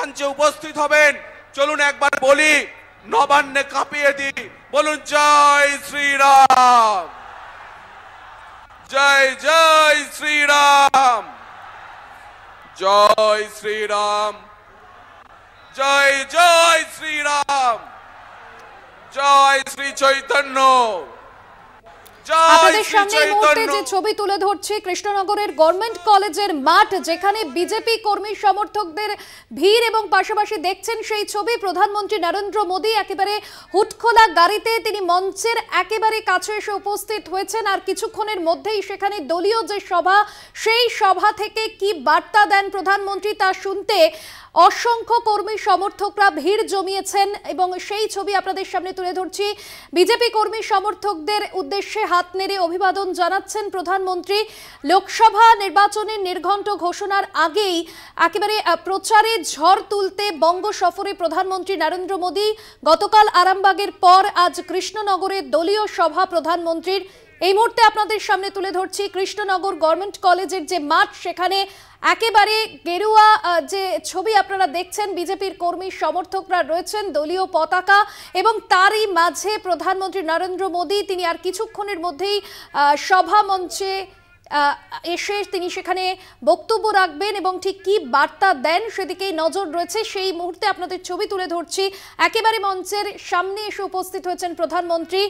মঞ্চে উপস্থিত হবেন। চলুন একবার বলি, নবান্নে কাঁপিয়ে দিই, বলুন জয় শ্রীরাম, জয় জয় শ্রীরাম, জয় শ্রীরাম, জয় জয় শ্রীরাম, জয় শ্রী চৈতন্য। আপনাদের সামনে এই মুহূর্তে যে ছবি তুলে ধরছি কৃষ্ণনগরের গভর্নমেন্ট কলেজের মাঠ, যেখানে বিজেপি কর্মী সমর্থকদের ভিড় এবং পাশাপাশি দেখছেন সেই ছবি প্রধানমন্ত্রী নরেন্দ্র মোদী একেবারে হুটখোলা গাড়িতে তিনি মঞ্চের একেবারে কাছে এসে উপস্থিত হয়েছেন। আর কিছুক্ষণের মধ্যেই সেখানে দলীয় যে সভা, সেই সভা থেকে কি বার্তা দেন প্রধানমন্ত্রী তা শুনতে অসংখ্য কর্মী সমর্থকরা ভিড় জমিয়েছেন এবং সেই ছবি আপনাদের সামনে তুলে ধরছি। বিজেপি কর্মী সমর্থকদের উদ্দেশ্যে হাত নেড়ে অভিবাদন জানাচ্ছেন প্রধানমন্ত্রী। লোকসভা নির্বাচনের নির্ঘণ্ট ঘোষণার আগেই একেবারে প্রচারে ঝড় তুলতে বঙ্গ সফরে প্রধানমন্ত্রী নরেন্দ্র মোদী। গতকাল আরামবাগের পর আজ কৃষ্ণনগরে দলীয় সভা প্রধানমন্ত্রীর। এই মুহূর্তে আপনাদের সামনে তুলে ধরছি কৃষ্ণনগর গভর্নমেন্ট কলেজের যে মাঠ, সেখানে একেবারে গেরুয়া যে ছবি আপনারা দেখছেন, বিজেপির কর্মী সমর্থকরা রয়েছেন, দলীয় পতাকা, এবং তারই মাঝে প্রধানমন্ত্রী নরেন্দ্র মোদী তিনি আর কিছুক্ষণের মধ্যেই সভা মঞ্চে এসে তিনি সেখানে বক্তব্য রাখবেন এবং ঠিক কি বার্তা দেন সেদিকেই নজর রয়েছে। সেই মুহূর্তে আপনাদের ছবি তুলে ধরছি, একেবারে মঞ্চের সামনে এসে উপস্থিত হয়েছেন প্রধানমন্ত্রী।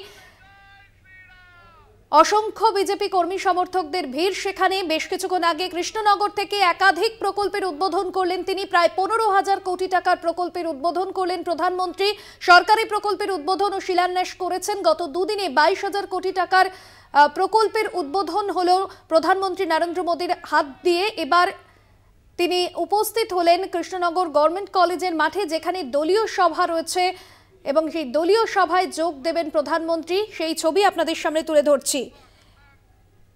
অসংখ্য বিজেপি কর্মী সমর্থকদের ভিড় সেখানে। বেশ কিছুক্ষণ আগে কৃষ্ণনগর থেকে একাধিক প্রকল্পের উদ্বোধন করলেন তিনি। প্রায় 15,000 কোটি টাকার প্রকল্পের উদ্বোধন করলেন প্রধানমন্ত্রী। সরকারি প্রকল্পের উদ্বোধন ও শিলান্যাস করেছেন। গত দুদিনে 22,000 কোটি টাকার প্রকল্পের উদ্বোধন হলো প্রধানমন্ত্রী নরেন্দ্র মোদীর হাত দিয়ে। এবার তিনি উপস্থিত হলেন কৃষ্ণনগর গভর্নমেন্ট কলেজের মাঠে, যেখানে দলীয় সভা রয়েছে এবং সেই দলীয় সভায় যোগ দেবেন প্রধানমন্ত্রী। সেই ছবি আপনাদের সামনে তুলে ধরছি।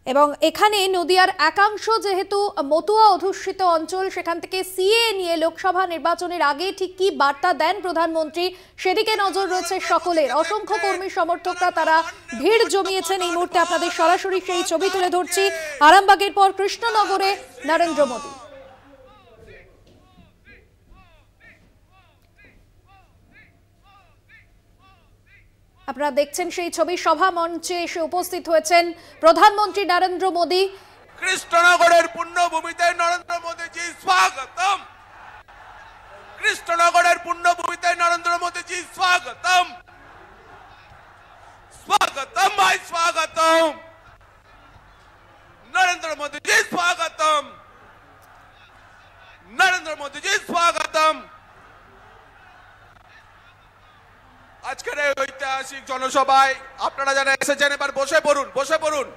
এবং এখানে নদিয়ার একাংশ যেহেতু মতুয়া অধ্যুষিত অঞ্চল, সেখান থেকে সিএ নিয়ে লোকসভা নির্বাচনের আগে ঠিক কি বার্তা দেন প্রধানমন্ত্রী সেদিকে নজর রয়েছে সকলের। অসংখ্য কর্মী সমর্থকরা তারা ভিড় জমিয়েছেন। এই মুহূর্তে আপনাদের সরাসরি সেই ছবি তুলে ধরছি আরামবাগের পর কৃষ্ণনগরে নরেন্দ্র মোদী। আপনারা দেখছেন সেই ছবি, সভা মঞ্চে এসে উপস্থিত হয়েছেন প্রধানমন্ত্রী নরেন্দ্র মোদী। কৃষ্ণনগরের পুণ্যভূমিতে নরেন্দ্র মোদীজি স্বাগতম, কৃষ্ণনগরের পুণ্যভূমিতে নরেন্দ্র মোদীজি স্বাগতম, স্বাগতম ভাই স্বাগতম, নরেন্দ্র মোদীজি স্বাগতম, নরেন্দ্র মোদীজি স্বাগতম। আজকের এই ঐতিহাসিক জনসভায় আপনারা যারা এসেছেন এবার বসে পড়ুন, বসে পড়ুন।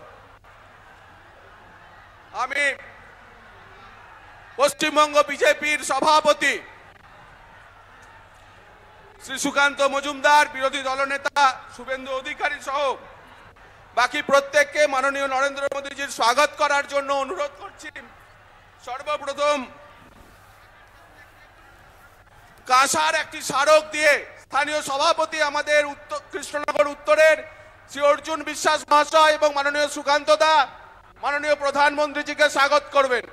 আমি পশ্চিমবঙ্গ বিজেপির সভাপতি শ্রী সুকান্ত মজুমদার, বিরোধী দলনেতা শুভেন্দু অধিকারী সহ বাকি প্রত্যেককে মাননীয় নরেন্দ্র মোদীজির স্বাগত করার জন্য অনুরোধ করছি। সর্বপ্রথম কাঁসার একটি স্মারক দিয়ে স্থানীয় সভাপতি আমাদের কৃষ্ণনগর উত্তরের শ্রী অর্জুন বিশ্বাস মহাশয় এবং মাননীয় সুকান্ত দা মাননীয় প্রধানমন্ত্রীজিকে স্বাগত করবেন।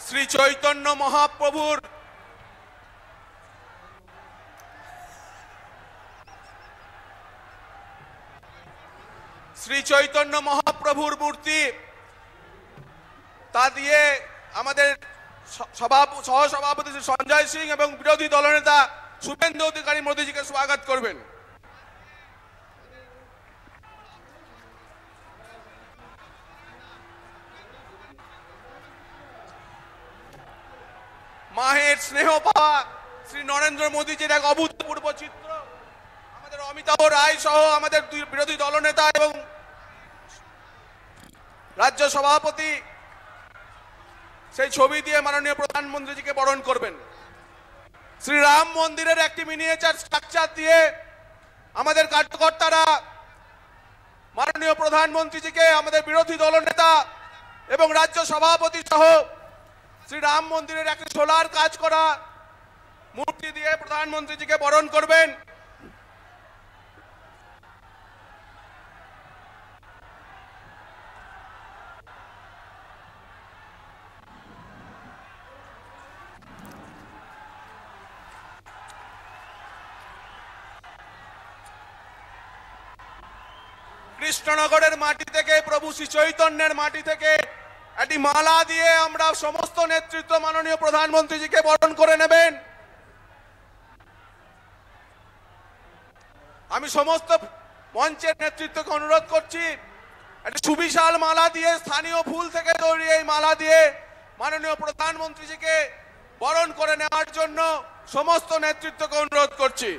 শ্রী চৈতন্য মহাপ্রভুর মূর্তি তা দিয়ে আমাদের সহসভাপতি শ্রী সঞ্জয় সিং এবং বিরোধী দলনেতা শুভেন্দু অধিকারী মোদীজিকে স্বাগত করবেন। মাহের স্নেহ পাওয়া শ্রী নরেন্দ্র মোদীজির এক অভূতপূর্ব চিত্র আমাদের অমিতাভ রায় সহ আমাদের বিরোধী দলনেতা এবং রাজ্য সভাপতি সেই ছবি দিয়ে মাননীয় প্রধানমন্ত্রীজিকে বরণ করবেন। শ্রী রাম মন্দিরের একটি মিনিয়েচার স্ট্রাকচার দিয়ে আমাদের কার্যকর্তারা মাননীয় প্রধানমন্ত্রীজিকে, আমাদের বিরোধী দলনেতা এবং রাজ্য সভাপতি সহ শ্রীরাম মন্দিরের একটি সোলার কাজ করা মূর্তি দিয়ে প্রধানমন্ত্রীজিকে বরণ করবেন। কৃষ্ণনগরের মাটি থেকে, প্রভু শ্রী চৈতন্যের মাটি থেকে একটি মালা দিয়ে আমরা সমস্ত নেতৃত্ব মাননীয় প্রধানমন্ত্রীজিকে বরণ করে নেবেন। আমি সমস্ত মঞ্চের নেতৃত্বকে অনুরোধ করছি, একটি সুবিশাল মালা দিয়ে, স্থানীয় ফুল থেকে তৈরি এই মালা দিয়ে মাননীয় প্রধানমন্ত্রীজিকে বরণ করে নেওয়ার জন্য সমস্ত নেতৃত্বকে অনুরোধ করছি।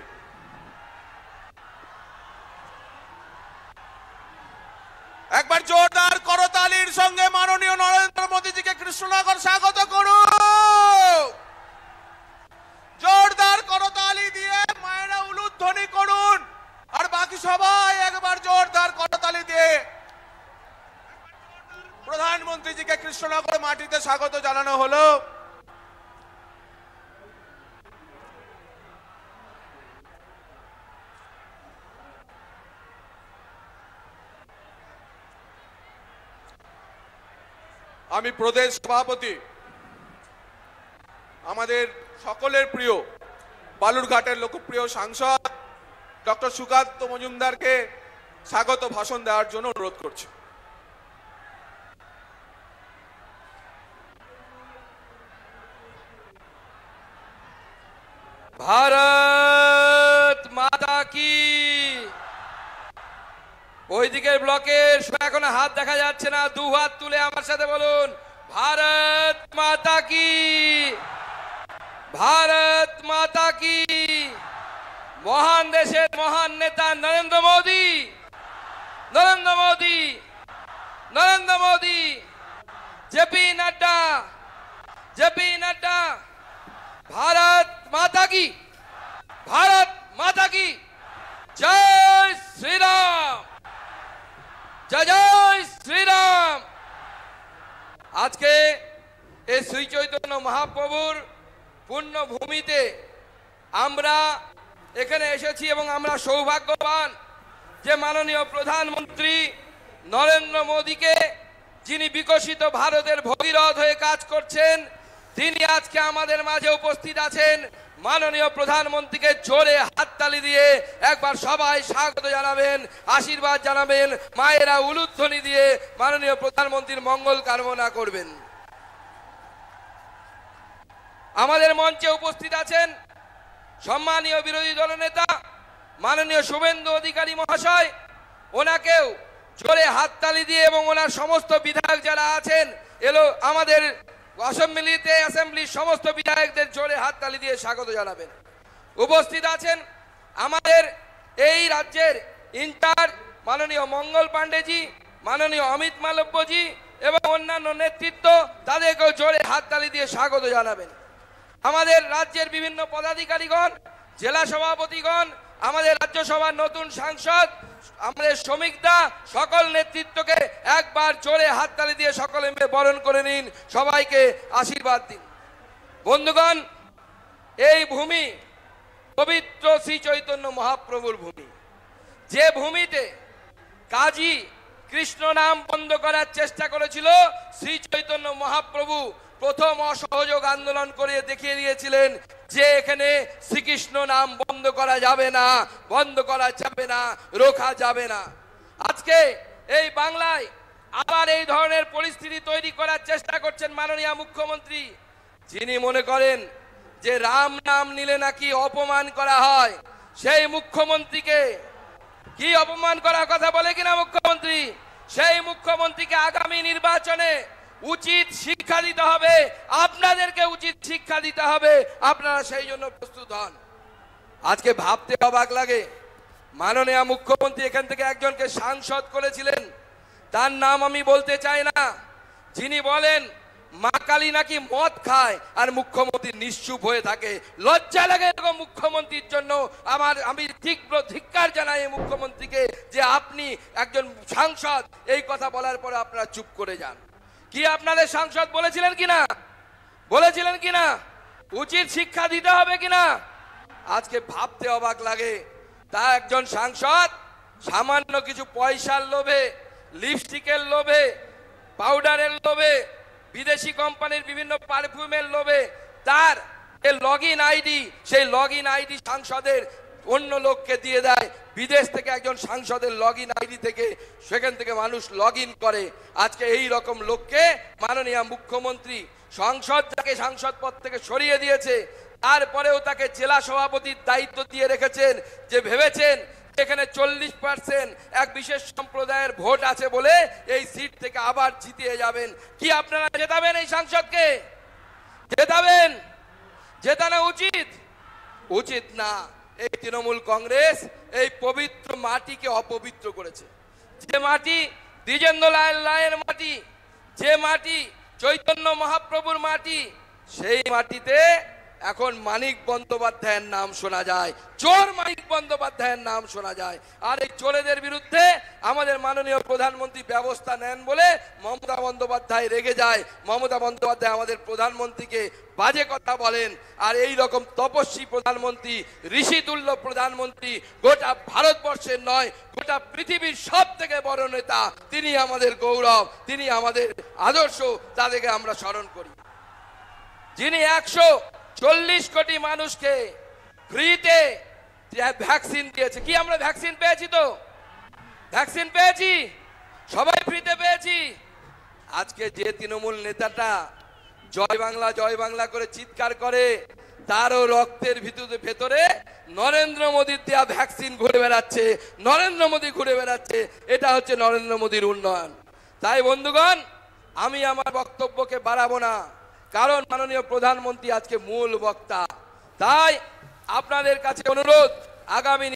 একবার জোরদার করতালির সঙ্গে মাননীয় নরেন্দ্র মোদীজিকে কৃষ্ণনগর স্বাগত করুন। জোরদার করতালি দিয়ে মায়েরা উলুধ্বনি করুন। আর বাকি সবাই একবার জোরদার করতালি দিয়ে প্রধানমন্ত্রীজিকে কৃষ্ণনগর মাটিতে স্বাগত জানানো হলো। আমি প্রদেশ সভাপতি, আমাদের সকলের প্রিয় বালুরঘাটের লোকপ্রিয় সাংসদ ডক্টর সুকান্ত মজুমদারকে স্বাগত ভাষণ দেওয়ার জন্য অনুরোধ করছি। ভারত মাতা কি। ওইদিকের ব্লকের এখন হাত দেখা যাচ্ছে না, দু হাত তুলে আমার সাথে বলুন, ভারত মাতা কি, ভারত মাতা কি। মহান দেশের মহান নেতা নরেন্দ্র মোদী, নরেন্দ্র মোদী, নরেন্দ্র মোদী, জেপি নাড্ডা, জেপি নাড্ডা। ভারত মাতা কি, ভারত মাতা কি। জয় শ্রীরাম, জয় জয় শ্রীরাম। আজকে এই শ্রী চৈতন্য মহাপ্রভুর পুণ্যভূমিতে আমরা এখানে এসেছি এবং আমরা সৌভাগ্যবান যে মাননীয় প্রধানমন্ত্রী নরেন্দ্র মোদীকে, যিনি বিকশিত ভারতের ভগীরথ হয়ে কাজ করছেন, তিনি আজকে আমাদের মাঝে উপস্থিত আছেন। মাননীয় প্রধানমন্ত্রীকে জোরে হাততালি দিয়ে একবার সবাই স্বাগত জানাবেন, আশীর্বাদ জানাবেন, মায়েরা উলুধ্বনি দিয়ে মাননীয় প্রধানমন্ত্রীর মঙ্গল কামনা করবেন। আমাদের মঞ্চে উপস্থিত আছেন সম্মানীয় বিরোধী দলনেতা মাননীয় শুভেন্দু অধিকারী মহাশয়, ওনাকেও জোরে হাততালি দিয়ে এবং ওনার সমস্ত বিধায়ক যারা আছেন আমাদের অ্যাসেম্বলির সমস্ত বিধায়কদের জোরে হাততালি দিয়ে স্বাগত জানাবেন। উপস্থিত আছেন আমাদের এই রাজ্যের ইনচার্জ মাননীয় মঙ্গল পাণ্ডেজি, মাননীয় অমিত মালব্যজি এবং অন্যান্য নেতৃত্ব, তাদেরকেও জোরে হাততালি দিয়ে স্বাগত জানাবেন। আমাদের রাজ্যের বিভিন্ন পদাধিকারীগণ, জেলা সভাপতিগণ, আমাদের রাজ্যসভার নতুন সাংসদ, আমাদের শ্রমিকদা, সকল নেতৃত্বকে একবার জোরে হাততালি দিয়ে সকলে মিলে বরণ করে নিন, সবাইকে আশীর্বাদ দিন। বন্ধুগণ, এই ভূমি পবিত্র শ্রী চৈতন্য মহাপ্রভুর ভূমি, যে ভূমিতে কাজী কৃষ্ণ নাম বন্ধ করার চেষ্টা করেছিল শ্রী চৈতন্য মহাপ্রভু প্রথম অসহযোগ আন্দোলন করে দেখিয়ে দিয়েছিলেন যে এখানে শ্রীকৃষ্ণ নাম বন্ধ করা যাবে না, বন্ধ করা যাবে না, রোখা যাবে না। আজকে এই বাংলায় আবার এই ধরনের পরিস্থিতি তৈরি করার চেষ্টা করছেন মাননীয় মুখ্যমন্ত্রী, যিনি মনে করেন যে রাম নাম নিলে নাকি অপমান করা হয়। সেই মুখ্যমন্ত্রীকে কি অপমান করার কথা বলে কিনা মুখ্যমন্ত্রী, সেই মুখ্যমন্ত্রীকে আগামী নির্বাচনে উচিত শিক্ষা দিতে হবে, আপনাদেরকে উচিত শিক্ষা দিতে হবে, আপনারা সেই জন্য প্রস্তুত হন। আজকে ভাবতে অবাক লাগে, মাননীয় মুখ্যমন্ত্রী এখান থেকে একজনকে সাংসদ করেছিলেন, তার নাম আমি বলতে চাই না, যিনি বলেন মা কালী নাকি মদ খায় আর মুখ্যমন্ত্রী নিশ্চুপ হয়ে থাকে। লজ্জা লাগে এরকম মুখ্যমন্ত্রীর জন্য। আমি তীব্র ধিক্কার জানাই এই মুখ্যমন্ত্রীকে যে আপনি একজন সাংসদ এই কথা বলার পরে আপনারা চুপ করে যান। কি আপনাদের সাংসদ বলেছিলেন কিনা বলেছিলেন কিনা? উচিত শিক্ষা দিতে হবে কিনা? আজকে ভাবতে অবাক লাগে, তা একজন সাংসদ সামান্য কিছু পয়সার লোভে, লিপস্টিকের লোভে, পাউডারের লোভে, বিদেশি কোম্পানির বিভিন্ন পারফিউমের লোভে তার লগ ইন আইডি, সেই লগ ইন আইডি সাংসদের অন্য লোককে দিয়ে দেয়। বিদেশ থেকে একজন সাংসদের লগ ইন আইডি থেকে সেখান থেকে মানুষ লগ ইন করে। আজকে এই রকম লোককে মাননীয় মুখ্যমন্ত্রী সংসদ যাকে সাংসদ পদ থেকে সরিয়ে দিয়েছে, তারপরেও তাকে জেলা সভাপতির দায়িত্ব দিয়ে রেখেছেন, যে ভেবেছেন এখানে 40% এক বিশেষ সম্প্রদায়ের ভোট আছে বলে এই সিট থেকে আবার জিতিয়ে যাবেন। কি আপনারা জেতাবেন এই সাংসদকে? জেতাবেন? জেতানো উচিত? উচিত না। এই তৃণমূল কংগ্রেস এই পবিত্র মাটিকে অপবিত্র করেছে। যে মাটি দ্বিজেন্দ্র লাল রায়ের মাটি, যে মাটি চৈতন্য মহাপ্রভুর মাটি, সেই মাটিতে এখন মানিক বন্দ্যোপাধ্যায়ের নাম শোনা যায়, চোর মানিক বন্দ্যোপাধ্যায়ের নাম শোনা যায়। আর এই চোরেদের বিরুদ্ধে আমাদের মাননীয় প্রধানমন্ত্রী ব্যবস্থা নেন বলে মমতা বন্দ্যোপাধ্যায় রেগে যায়। মমতা বন্দ্যোপাধ্যায় আমাদের প্রধানমন্ত্রীকে বাজে কথা বলেন। আর এই রকম তপস্বী প্রধানমন্ত্রী, ঋষিতুল্য প্রধানমন্ত্রী গোটা ভারতবর্ষের নয়, গোটা পৃথিবীর সব থেকে বড় নেতা, তিনি আমাদের গৌরব, তিনি আমাদের আদর্শ, তাদেরকে আমরা স্মরণ করি। যিনি 140 কোটি মানুষকে ফ্রিতে ভ্যাকসিন দিয়েছে। কি আমরা ভ্যাকসিন পেয়েছি? তো ভ্যাকসিন পেয়েছি, সবাই ফ্রিতে পেয়েছি। আজকে যে তৃণমূল নেতাটা জয় বাংলা করে চিৎকার করে, তারও রক্তের ভেতরে নরেন্দ্র মোদীর দেয়া ভ্যাকসিন ঘুরে বেড়াচ্ছে, নরেন্দ্র মোদী ঘুরে বেড়াচ্ছে। এটা হচ্ছে নরেন্দ্র মোদীর উন্নয়ন। তাই বন্ধুগণ, আমি আমার বক্তব্যকে বাড়াবো না, কারণ মাননীয় প্রধানমন্ত্রী আজকে মূল বক্তা। তাই আপনাদের কাছে অনুরোধ, আগামী